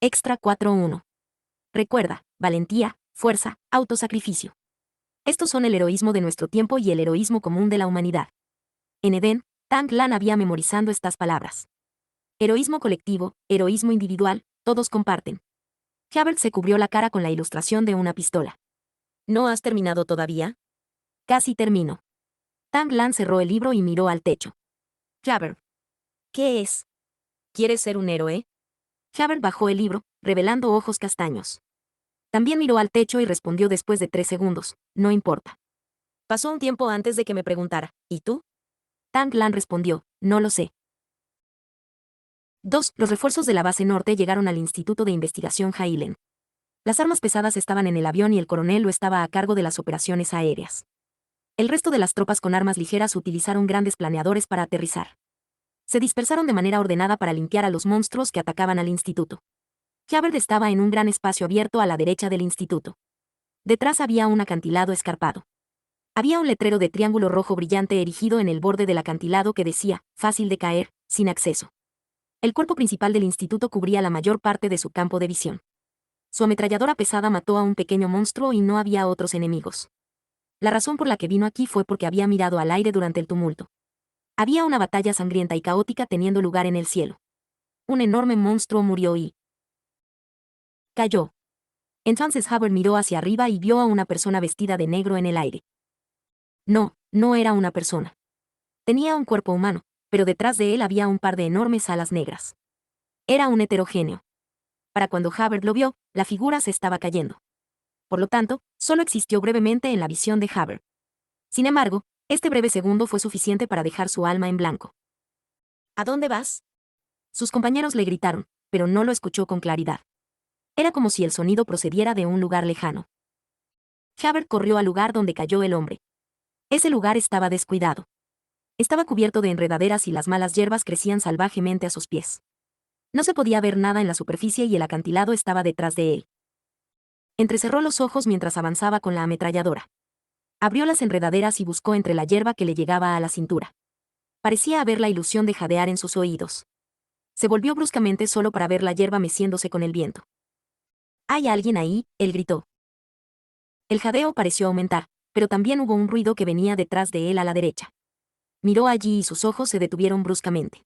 Extra 4.1. Recuerda, valentía, fuerza, autosacrificio. Estos son el heroísmo de nuestro tiempo y el heroísmo común de la humanidad. En Edén, Tang Lan había memorizando estas palabras. Heroísmo colectivo, heroísmo individual, todos comparten. Hubbard se cubrió la cara con la ilustración de una pistola. ¿No has terminado todavía? Casi termino. Tang Lan cerró el libro y miró al techo. Hubbard. ¿Qué es? ¿Quieres ser un héroe? Hubbard bajó el libro, revelando ojos castaños. También miró al techo y respondió después de 3 segundos, no importa. Pasó un tiempo antes de que me preguntara, ¿y tú? Tang Lan respondió, no lo sé. 2. Los refuerzos de la base norte llegaron al Instituto de Investigación Hailen. Las armas pesadas estaban en el avión y el coronel lo estaba a cargo de las operaciones aéreas. El resto de las tropas con armas ligeras utilizaron grandes planeadores para aterrizar. Se dispersaron de manera ordenada para limpiar a los monstruos que atacaban al instituto. Hubbard estaba en un gran espacio abierto a la derecha del instituto. Detrás había un acantilado escarpado. Había un letrero de triángulo rojo brillante erigido en el borde del acantilado que decía, fácil de caer, sin acceso. El cuerpo principal del instituto cubría la mayor parte de su campo de visión. Su ametralladora pesada mató a un pequeño monstruo y no había otros enemigos. La razón por la que vino aquí fue porque había mirado al aire durante el tumulto. Había una batalla sangrienta y caótica teniendo lugar en el cielo. Un enorme monstruo murió y cayó. Entonces Hubbard miró hacia arriba y vio a una persona vestida de negro en el aire. No, no era una persona. Tenía un cuerpo humano, pero detrás de él había un par de enormes alas negras. Era un heterogéneo. Para cuando Hubbard lo vio, la figura se estaba cayendo. Por lo tanto, solo existió brevemente en la visión de Hubbard. Sin embargo, este breve segundo fue suficiente para dejar su alma en blanco. ¿A dónde vas? Sus compañeros le gritaron, pero no lo escuchó con claridad. Era como si el sonido procediera de un lugar lejano. Hubbard corrió al lugar donde cayó el hombre. Ese lugar estaba descuidado. Estaba cubierto de enredaderas y las malas hierbas crecían salvajemente a sus pies. No se podía ver nada en la superficie y el acantilado estaba detrás de él. Entrecerró los ojos mientras avanzaba con la ametralladora. Abrió las enredaderas y buscó entre la hierba que le llegaba a la cintura. Parecía haber la ilusión de jadear en sus oídos. Se volvió bruscamente solo para ver la hierba meciéndose con el viento. «¿Hay alguien ahí?», él gritó. El jadeo pareció aumentar, pero también hubo un ruido que venía detrás de él a la derecha. Miró allí y sus ojos se detuvieron bruscamente.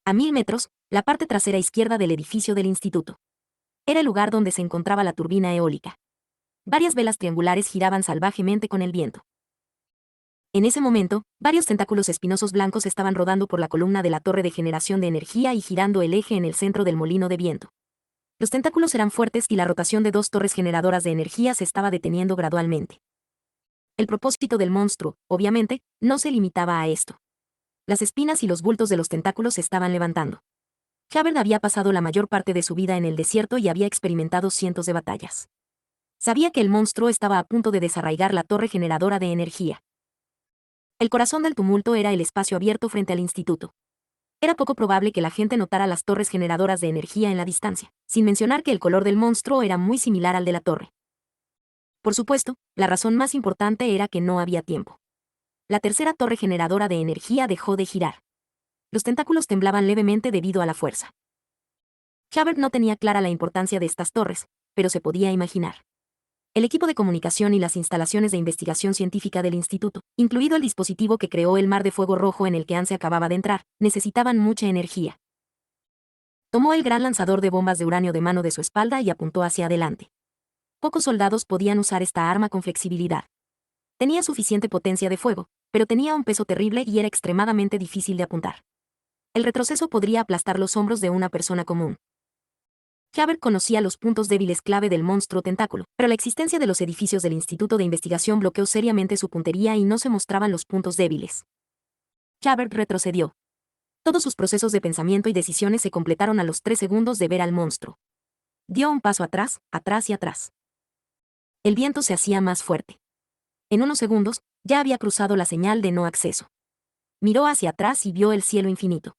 A 1000 metros, la parte trasera izquierda del edificio del instituto. Era el lugar donde se encontraba la turbina eólica. Varias velas triangulares giraban salvajemente con el viento. En ese momento, varios tentáculos espinosos blancos estaban rodando por la columna de la torre de generación de energía y girando el eje en el centro del molino de viento. Los tentáculos eran fuertes y la rotación de 2 torres generadoras de energía se estaba deteniendo gradualmente. El propósito del monstruo, obviamente, no se limitaba a esto. Las espinas y los bultos de los tentáculos se estaban levantando. Hubbard había pasado la mayor parte de su vida en el desierto y había experimentado cientos de batallas. Sabía que el monstruo estaba a punto de desarraigar la torre generadora de energía. El corazón del tumulto era el espacio abierto frente al instituto. Era poco probable que la gente notara las torres generadoras de energía en la distancia, sin mencionar que el color del monstruo era muy similar al de la torre. Por supuesto, la razón más importante era que no había tiempo. La tercera torre generadora de energía dejó de girar. Los tentáculos temblaban levemente debido a la fuerza. Hubbard no tenía clara la importancia de estas torres, pero se podía imaginar. El equipo de comunicación y las instalaciones de investigación científica del instituto, incluido el dispositivo que creó el mar de fuego rojo en el que Anse acababa de entrar, necesitaban mucha energía. Tomó el gran lanzador de bombas de uranio de mano de su espalda y apuntó hacia adelante. Pocos soldados podían usar esta arma con flexibilidad. Tenía suficiente potencia de fuego, pero tenía un peso terrible y era extremadamente difícil de apuntar. El retroceso podría aplastar los hombros de una persona común. Hubbard conocía los puntos débiles clave del monstruo tentáculo, pero la existencia de los edificios del Instituto de Investigación bloqueó seriamente su puntería y no se mostraban los puntos débiles. Hubbard retrocedió. Todos sus procesos de pensamiento y decisiones se completaron a los 3 segundos de ver al monstruo. Dio un paso atrás, atrás y atrás. El viento se hacía más fuerte. En unos segundos, ya había cruzado la señal de no acceso. Miró hacia atrás y vio el cielo infinito.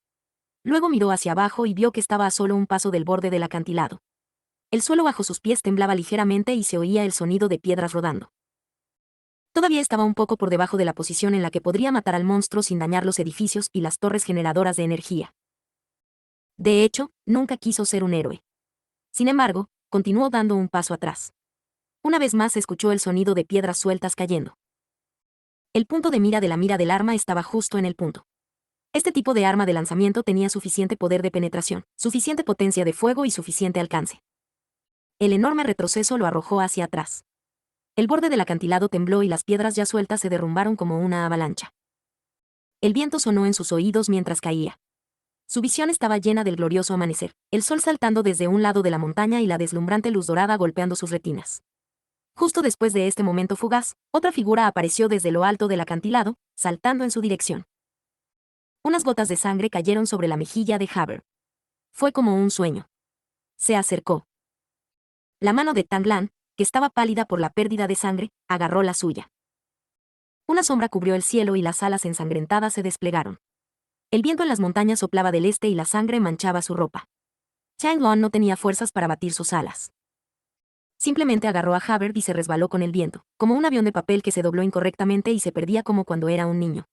Luego miró hacia abajo y vio que estaba a solo un paso del borde del acantilado. El suelo bajo sus pies temblaba ligeramente y se oía el sonido de piedras rodando. Todavía estaba un poco por debajo de la posición en la que podría matar al monstruo sin dañar los edificios y las torres generadoras de energía. De hecho, nunca quiso ser un héroe. Sin embargo, continuó dando un paso atrás. Una vez más se escuchó el sonido de piedras sueltas cayendo. El punto de mira del arma estaba justo en el punto. Este tipo de arma de lanzamiento tenía suficiente poder de penetración, suficiente potencia de fuego y suficiente alcance. El enorme retroceso lo arrojó hacia atrás. El borde del acantilado tembló y las piedras ya sueltas se derrumbaron como una avalancha. El viento sonó en sus oídos mientras caía. Su visión estaba llena del glorioso amanecer, el sol saltando desde un lado de la montaña y la deslumbrante luz dorada golpeando sus retinas. Justo después de este momento fugaz, otra figura apareció desde lo alto del acantilado, saltando en su dirección. Unas gotas de sangre cayeron sobre la mejilla de Haber. Fue como un sueño. Se acercó. La mano de Tang Lan, que estaba pálida por la pérdida de sangre, agarró la suya. Una sombra cubrió el cielo y las alas ensangrentadas se desplegaron. El viento en las montañas soplaba del este y la sangre manchaba su ropa. Changlong no tenía fuerzas para batir sus alas. Simplemente agarró a Haber y se resbaló con el viento, como un avión de papel que se dobló incorrectamente y se perdía como cuando era un niño.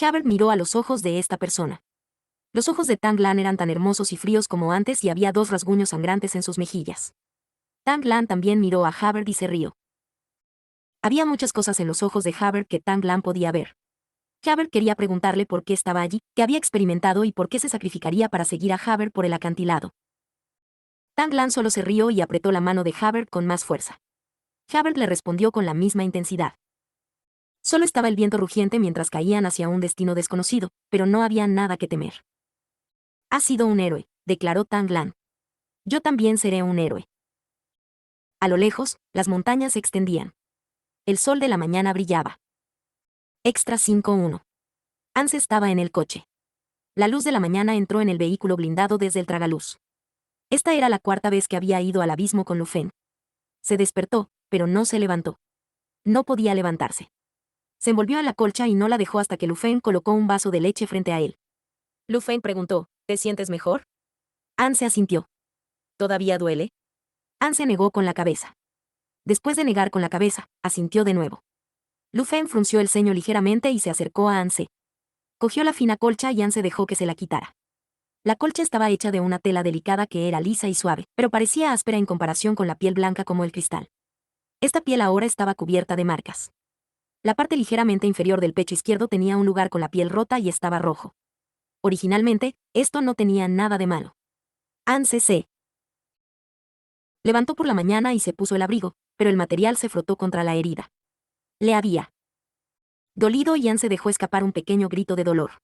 Haber miró a los ojos de esta persona. Los ojos de Tang Lan eran tan hermosos y fríos como antes y había 2 rasguños sangrantes en sus mejillas. Tang Lan también miró a Haber y se rió. Había muchas cosas en los ojos de Haber que Tang Lan podía ver. Haber quería preguntarle por qué estaba allí, qué había experimentado y por qué se sacrificaría para seguir a Haber por el acantilado. Tang Lan solo se rió y apretó la mano de Haber con más fuerza. Haber le respondió con la misma intensidad. Solo estaba el viento rugiente mientras caían hacia un destino desconocido, pero no había nada que temer. «Has sido un héroe», declaró Tang Lan. «Yo también seré un héroe». A lo lejos, las montañas se extendían. El sol de la mañana brillaba. Extra 5.1. Anse estaba en el coche. La luz de la mañana entró en el vehículo blindado desde el tragaluz. Esta era la 4ª vez que había ido al abismo con Lu Feng. Se despertó, pero no se levantó. No podía levantarse. Se envolvió en la colcha y no la dejó hasta que Lu Feng colocó un vaso de leche frente a él. Lu Feng preguntó, ¿te sientes mejor? Anse asintió. ¿Todavía duele? Anse negó con la cabeza. Después de negar con la cabeza, asintió de nuevo. Lu Feng frunció el ceño ligeramente y se acercó a Anse. Cogió la fina colcha y Anse dejó que se la quitara. La colcha estaba hecha de una tela delicada que era lisa y suave, pero parecía áspera en comparación con la piel blanca como el cristal. Esta piel ahora estaba cubierta de marcas. La parte ligeramente inferior del pecho izquierdo tenía un lugar con la piel rota y estaba rojo. Originalmente, esto no tenía nada de malo. Anse se levantó por la mañana y se puso el abrigo, pero el material se frotó contra la herida. Le había dolido y Anse dejó escapar un pequeño grito de dolor.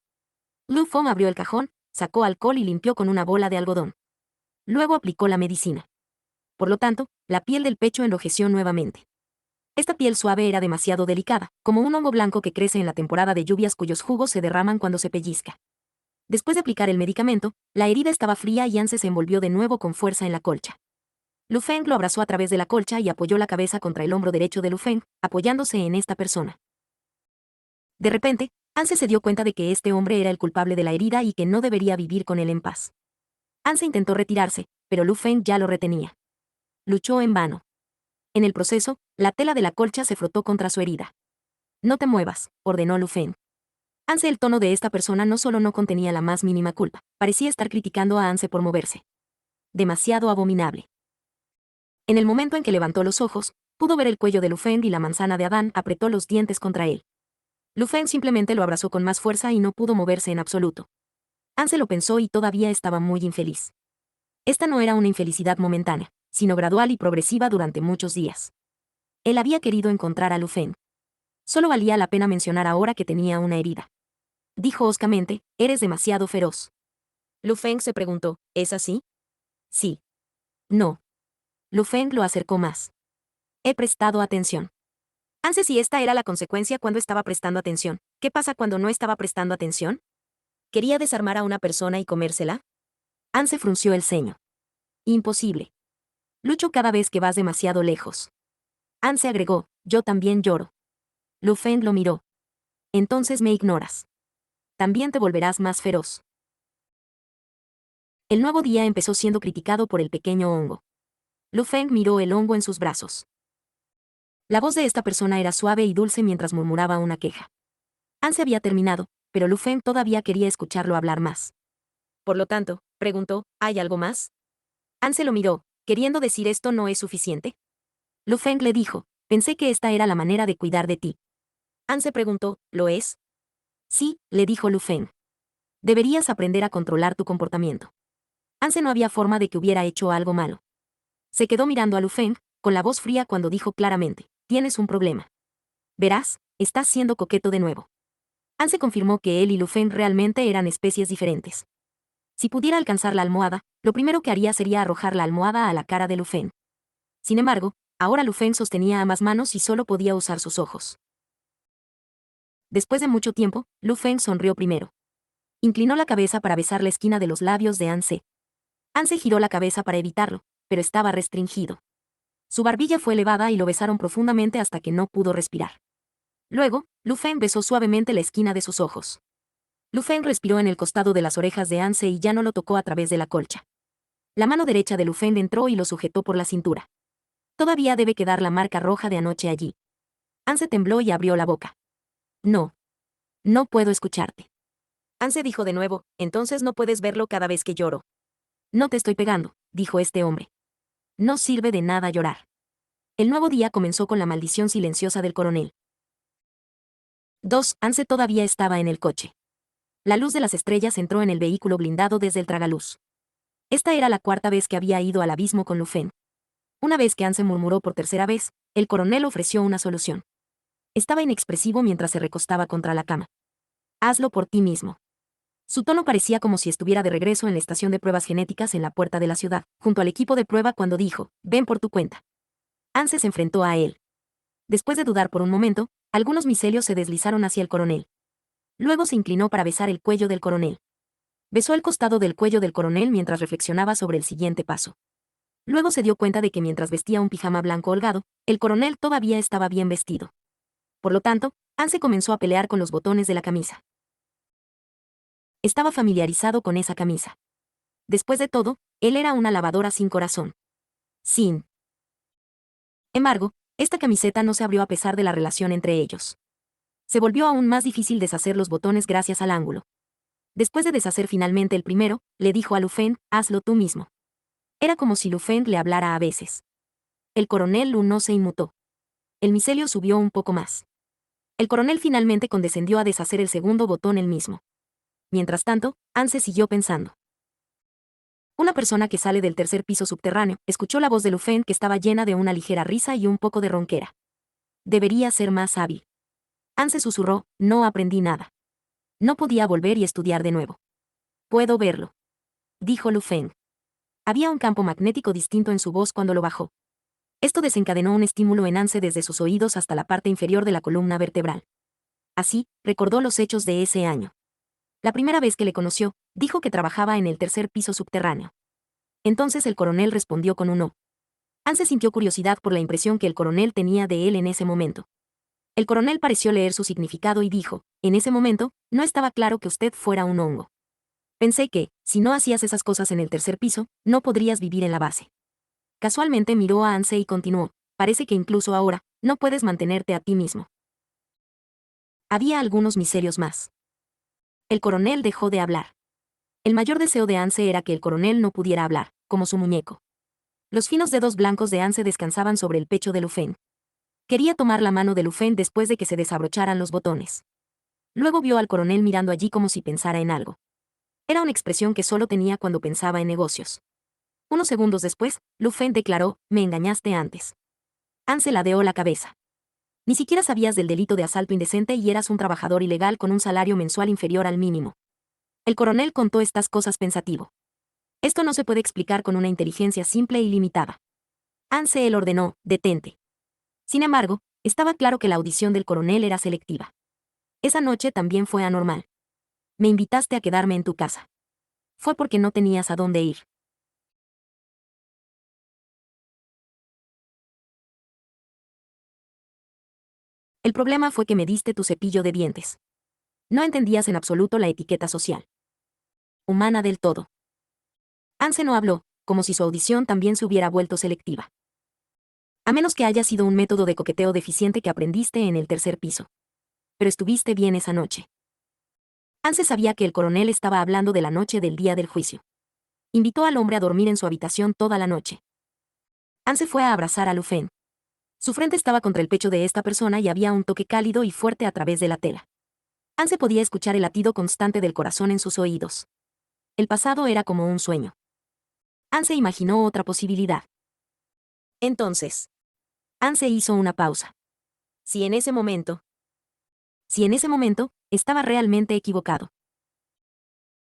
Lu Feng abrió el cajón, sacó alcohol y limpió con una bola de algodón. Luego aplicó la medicina. Por lo tanto, la piel del pecho enrojeció nuevamente. Esta piel suave era demasiado delicada, como un hongo blanco que crece en la temporada de lluvias cuyos jugos se derraman cuando se pellizca. Después de aplicar el medicamento, la herida estaba fría y Anse se envolvió de nuevo con fuerza en la colcha. Lu Feng lo abrazó a través de la colcha y apoyó la cabeza contra el hombro derecho de Lu Feng, apoyándose en esta persona. De repente, Anse se dio cuenta de que este hombre era el culpable de la herida y que no debería vivir con él en paz. Anse intentó retirarse, pero Lu Feng ya lo retenía. Luchó en vano. En el proceso, la tela de la colcha se frotó contra su herida. «No te muevas», ordenó Lu Feng. Anse, el tono de esta persona no solo no contenía la más mínima culpa, parecía estar criticando a Anse por moverse. Demasiado abominable. En el momento en que levantó los ojos, pudo ver el cuello de Lu Feng y la manzana de Adán apretó los dientes contra él. Lu Feng simplemente lo abrazó con más fuerza y no pudo moverse en absoluto. Anse lo pensó y todavía estaba muy infeliz. Esta no era una infelicidad momentánea, sino gradual y progresiva durante muchos días. Él había querido encontrar a Lu Feng. Solo valía la pena mencionar ahora que tenía una herida. Dijo hoscamente, «Eres demasiado feroz». Lu Feng se preguntó, ¿es así? Sí. No. Lu Feng lo acercó más. He prestado atención. Anse, si esta era la consecuencia cuando estaba prestando atención, ¿qué pasa cuando no estaba prestando atención? ¿Quería desarmar a una persona y comérsela? Anse frunció el ceño. Imposible. Lucho cada vez que vas demasiado lejos. Anse agregó, yo también lloro. Lu Feng lo miró. Entonces me ignoras. También te volverás más feroz. El nuevo día empezó siendo criticado por el pequeño hongo. Lu Feng miró el hongo en sus brazos. La voz de esta persona era suave y dulce mientras murmuraba una queja. Anse había terminado, pero Lu Feng todavía quería escucharlo hablar más. Por lo tanto, preguntó, ¿hay algo más? Anse lo miró, queriendo decir esto no es suficiente. Lu Feng le dijo, pensé que esta era la manera de cuidar de ti. Anse preguntó, ¿lo es? Sí, le dijo Lu Feng. Deberías aprender a controlar tu comportamiento. Anse no había forma de que hubiera hecho algo malo. Se quedó mirando a Lu Feng, con la voz fría cuando dijo claramente, tienes un problema. Verás, estás siendo coqueto de nuevo. Anse confirmó que él y Lu Feng realmente eran especies diferentes. Si pudiera alcanzar la almohada, lo primero que haría sería arrojar la almohada a la cara de Lu Feng. Sin embargo, ahora Lu Feng sostenía ambas manos y solo podía usar sus ojos. Después de mucho tiempo, Lu Feng sonrió primero. Inclinó la cabeza para besar la esquina de los labios de Anse. Anse giró la cabeza para evitarlo, pero estaba restringido. Su barbilla fue elevada y lo besaron profundamente hasta que no pudo respirar. Luego, Lu Feng besó suavemente la esquina de sus ojos. Lu Feng respiró en el costado de las orejas de Anse y ya no lo tocó a través de la colcha. La mano derecha de Lu Feng entró y lo sujetó por la cintura. Todavía debe quedar la marca roja de anoche allí. Anse tembló y abrió la boca. No. No puedo escucharte. Anse dijo de nuevo, entonces no puedes verlo cada vez que lloro. No te estoy pegando, dijo este hombre. No sirve de nada llorar. El nuevo día comenzó con la maldición silenciosa del coronel. 2. Anse todavía estaba en el coche. La luz de las estrellas entró en el vehículo blindado desde el tragaluz. Esta era la cuarta vez que había ido al abismo con Lu Feng. Una vez que Anse murmuró por tercera vez, el coronel ofreció una solución. Estaba inexpresivo mientras se recostaba contra la cama. Hazlo por ti mismo. Su tono parecía como si estuviera de regreso en la estación de pruebas genéticas en la puerta de la ciudad, junto al equipo de prueba cuando dijo, ven por tu cuenta. Anse se enfrentó a él. Después de dudar por un momento, algunos micelios se deslizaron hacia el coronel. Luego se inclinó para besar el cuello del coronel. Besó el costado del cuello del coronel mientras reflexionaba sobre el siguiente paso. Luego se dio cuenta de que mientras vestía un pijama blanco holgado, el coronel todavía estaba bien vestido. Por lo tanto, Anse comenzó a pelear con los botones de la camisa. Estaba familiarizado con esa camisa. Después de todo, él era una lavadora sin corazón. Sin embargo, esta camiseta no se abrió a pesar de la relación entre ellos. Se volvió aún más difícil deshacer los botones gracias al ángulo. Después de deshacer finalmente el primero, le dijo a Lu Feng, hazlo tú mismo. Era como si Lu Feng le hablara a veces. El coronel Lu no se inmutó. El micelio subió un poco más. El coronel finalmente condescendió a deshacer el segundo botón él mismo. Mientras tanto, Anse siguió pensando. Una persona que sale del tercer piso subterráneo escuchó la voz de Lu Feng que estaba llena de una ligera risa y un poco de ronquera. Debería ser más hábil. Anse susurró, no aprendí nada. No podía volver y estudiar de nuevo. Puedo verlo, dijo Lu Feng. Había un campo magnético distinto en su voz cuando lo bajó. Esto desencadenó un estímulo en Anse desde sus oídos hasta la parte inferior de la columna vertebral. Así, recordó los hechos de ese año. La primera vez que le conoció, dijo que trabajaba en el tercer piso subterráneo. Entonces el coronel respondió con un no. Anse sintió curiosidad por la impresión que el coronel tenía de él en ese momento. El coronel pareció leer su significado y dijo, en ese momento, no estaba claro que usted fuera un hongo. Pensé que, si no hacías esas cosas en el tercer piso, no podrías vivir en la base. Casualmente miró a Anse y continuó, parece que incluso ahora, no puedes mantenerte a ti mismo. Había algunos misterios más. El coronel dejó de hablar. El mayor deseo de Anse era que el coronel no pudiera hablar, como su muñeco. Los finos dedos blancos de Anse descansaban sobre el pecho de Lu Feng. Quería tomar la mano de Lu Feng después de que se desabrocharan los botones. Luego vio al coronel mirando allí como si pensara en algo. Era una expresión que solo tenía cuando pensaba en negocios. Unos segundos después, Lu Feng declaró, me engañaste antes. Anse ladeó la cabeza. Ni siquiera sabías del delito de asalto indecente y eras un trabajador ilegal con un salario mensual inferior al mínimo. El coronel contó estas cosas pensativo. Esto no se puede explicar con una inteligencia simple y limitada. Anse él ordenó, detente. Sin embargo, estaba claro que la audición del coronel era selectiva. Esa noche también fue anormal. Me invitaste a quedarme en tu casa. Fue porque no tenías a dónde ir. El problema fue que me diste tu cepillo de dientes. No entendías en absoluto la etiqueta social humana del todo. Anse no habló, como si su audición también se hubiera vuelto selectiva. A menos que haya sido un método de coqueteo deficiente que aprendiste en el tercer piso. Pero estuviste bien esa noche. Anse sabía que el coronel estaba hablando de la noche del día del juicio. Invitó al hombre a dormir en su habitación toda la noche. Anse fue a abrazar a Lu Feng. Su frente estaba contra el pecho de esta persona y había un toque cálido y fuerte a través de la tela. Anse podía escuchar el latido constante del corazón en sus oídos. El pasado era como un sueño. Anse imaginó otra posibilidad. Entonces, Anse hizo una pausa. Si en ese momento, estaba realmente equivocado.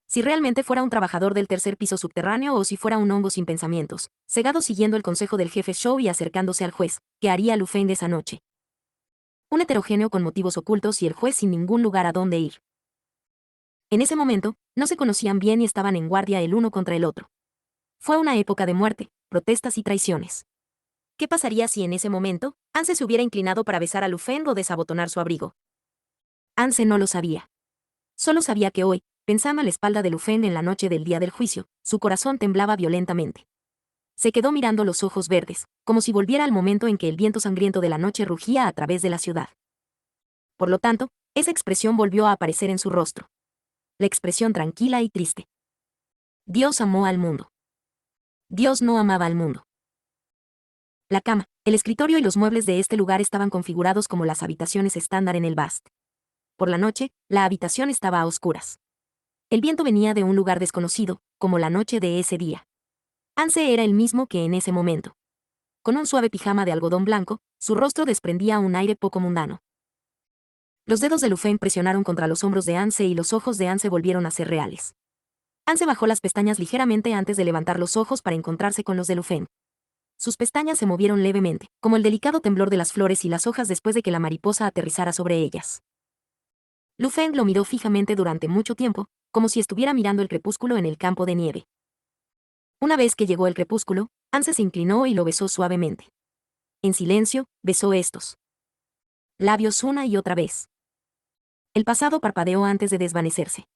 Si realmente fuera un trabajador del tercer piso subterráneo o si fuera un hongo sin pensamientos, cegado siguiendo el consejo del jefe Shou y acercándose al juez, ¿qué haría Lu Feng esa noche? Un heterogéneo con motivos ocultos y el juez sin ningún lugar a dónde ir. En ese momento, no se conocían bien y estaban en guardia el uno contra el otro. Fue una época de muerte, protestas y traiciones. ¿Qué pasaría si en ese momento, Anse se hubiera inclinado para besar a Lu Feng o desabotonar su abrigo? Anse no lo sabía. Solo sabía que hoy, pensando a la espalda de Lu Feng en la noche del día del juicio, su corazón temblaba violentamente. Se quedó mirando los ojos verdes, como si volviera al momento en que el viento sangriento de la noche rugía a través de la ciudad. Por lo tanto, esa expresión volvió a aparecer en su rostro. La expresión tranquila y triste. Dios amó al mundo. Dios no amaba al mundo. La cama, el escritorio y los muebles de este lugar estaban configurados como las habitaciones estándar en el Bast. Por la noche, la habitación estaba a oscuras. El viento venía de un lugar desconocido, como la noche de ese día. Anse era el mismo que en ese momento. Con un suave pijama de algodón blanco, su rostro desprendía un aire poco mundano. Los dedos de Lu Feng presionaron contra los hombros de Anse y los ojos de Anse volvieron a ser reales. Anse bajó las pestañas ligeramente antes de levantar los ojos para encontrarse con los de Lu Feng. Sus pestañas se movieron levemente, como el delicado temblor de las flores y las hojas después de que la mariposa aterrizara sobre ellas. Lu Feng lo miró fijamente durante mucho tiempo, como si estuviera mirando el crepúsculo en el campo de nieve. Una vez que llegó el crepúsculo, Anse se inclinó y lo besó suavemente. En silencio, besó estos labios una y otra vez. El pasado parpadeó antes de desvanecerse.